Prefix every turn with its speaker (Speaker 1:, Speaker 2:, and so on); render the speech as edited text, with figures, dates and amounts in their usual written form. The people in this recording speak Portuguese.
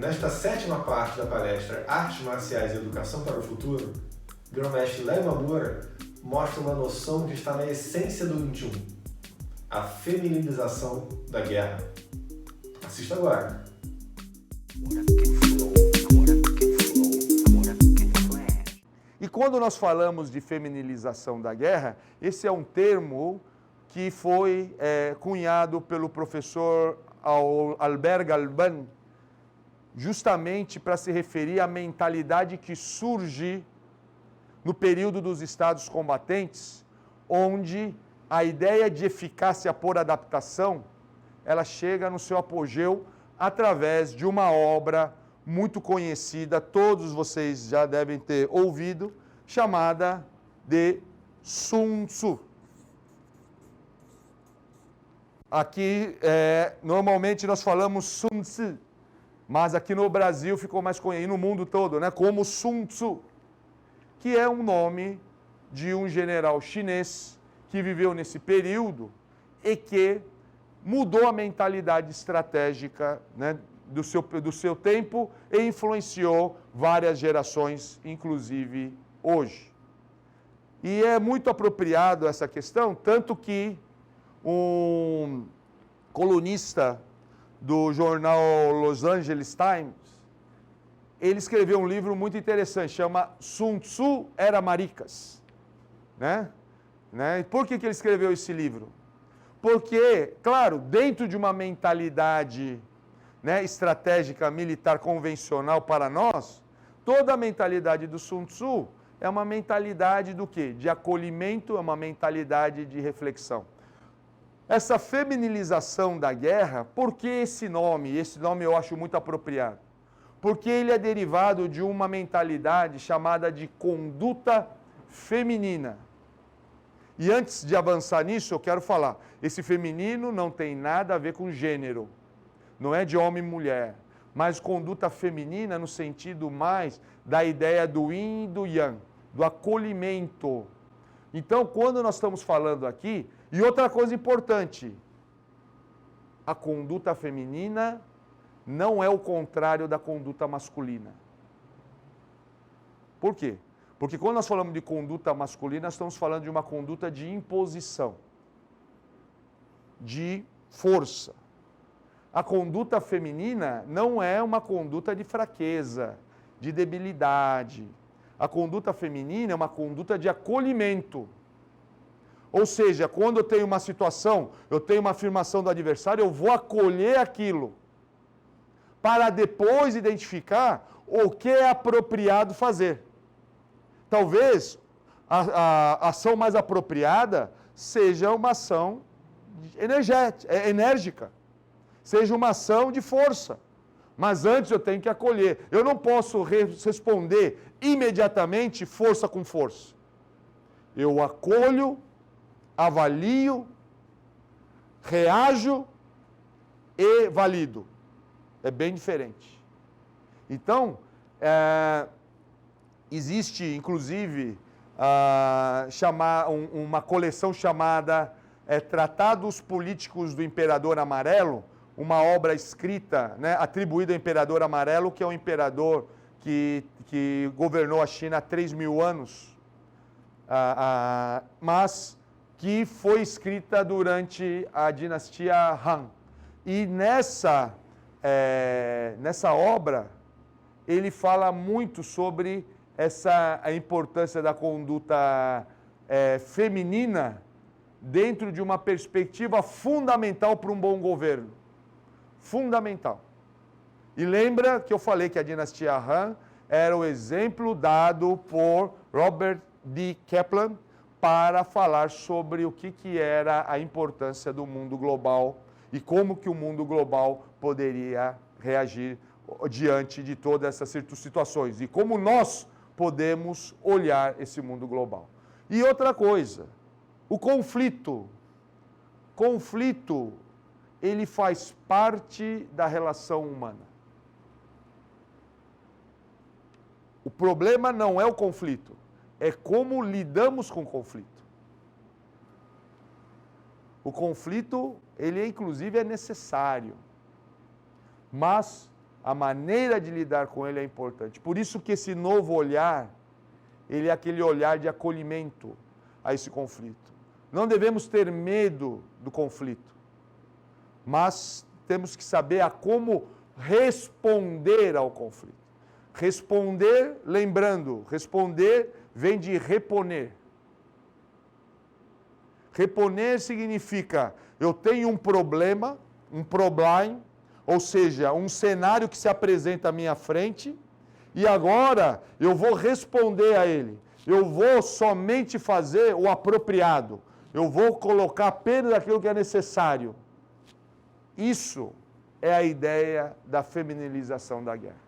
Speaker 1: Nesta sétima parte da palestra Artes Marciais e Educação para o Futuro, o grão-mestre Léo Imamura mostra uma noção que está na essência do 21, a feminilização da guerra. Assista agora.
Speaker 2: E quando nós falamos de feminilização da guerra, esse é um termo que foi cunhado pelo professor Albert Galban, justamente para se referir à mentalidade que surge no período dos estados combatentes, onde a ideia de eficácia por adaptação, ela chega no seu apogeu através de uma obra muito conhecida, todos vocês já devem ter ouvido, chamada de Sun Tzu. Aqui, normalmente nós falamos Sun Tzu, mas aqui no Brasil ficou mais conhecido, e no mundo todo, como Sun Tzu, que é um nome de um general chinês que viveu nesse período e que mudou a mentalidade estratégica do seu tempo e influenciou várias gerações, inclusive hoje. E é muito apropriado essa questão, tanto que um colunista do jornal Los Angeles Times, ele escreveu um livro muito interessante, chama Sun Tzu Era Maricas. E por que ele escreveu esse livro? Porque, claro, dentro de uma mentalidade estratégica militar convencional para nós, toda a mentalidade do Sun Tzu é uma mentalidade do quê? De acolhimento, é uma mentalidade de reflexão. Essa feminilização da guerra, por que esse nome? Esse nome eu acho muito apropriado. Porque ele é derivado de uma mentalidade chamada de conduta feminina. E antes de avançar nisso, eu quero falar, esse feminino não tem nada a ver com gênero. Não é de homem e mulher, mas conduta feminina no sentido mais da ideia do yin e do yang, do acolhimento. Então, quando nós estamos falando aqui, e outra coisa importante, a conduta feminina não é o contrário da conduta masculina. Por quê? Porque quando nós falamos de conduta masculina, nós estamos falando de uma conduta de imposição, de força. A conduta feminina não é uma conduta de fraqueza, de debilidade. A conduta feminina é uma conduta de acolhimento. Ou seja, quando eu tenho uma situação, eu tenho uma afirmação do adversário, eu vou acolher aquilo, para depois identificar o que é apropriado fazer. Talvez a ação mais apropriada seja uma ação enérgica, seja uma ação de força. Mas antes eu tenho que acolher. Eu não posso responder imediatamente força com força. Eu acolho, avalio, reajo e valido. É bem diferente. Então, existe, inclusive, uma coleção chamada Tratados Políticos do Imperador Amarelo, uma obra escrita, atribuída ao Imperador Amarelo, que é um imperador que governou a China há 3.000 anos, mas que foi escrita durante a dinastia Han. E nessa obra, ele fala muito sobre a importância da conduta feminina dentro de uma perspectiva fundamental para um bom governo. Fundamental. E lembra que eu falei que a dinastia Han era o exemplo dado por Robert D. Kaplan para falar sobre o que era a importância do mundo global e como que o mundo global poderia reagir diante de todas essas situações e como nós podemos olhar esse mundo global. E outra coisa, o conflito. Conflito, ele faz parte da relação humana. O problema não é o conflito, é como lidamos com o conflito. O conflito, ele inclusive é necessário, mas a maneira de lidar com ele é importante. Por isso que esse novo olhar, ele é aquele olhar de acolhimento a esse conflito. Não devemos ter medo do conflito, mas temos que saber a como responder ao conflito. Responder, lembrando, responder vem de reponer. Reponer significa, eu tenho um problema, um problema, ou seja, um cenário que se apresenta à minha frente, e agora eu vou responder a ele. Eu vou somente fazer o apropriado. Eu vou colocar apenas aquilo que é necessário. Isso é a ideia da feminilização da guerra.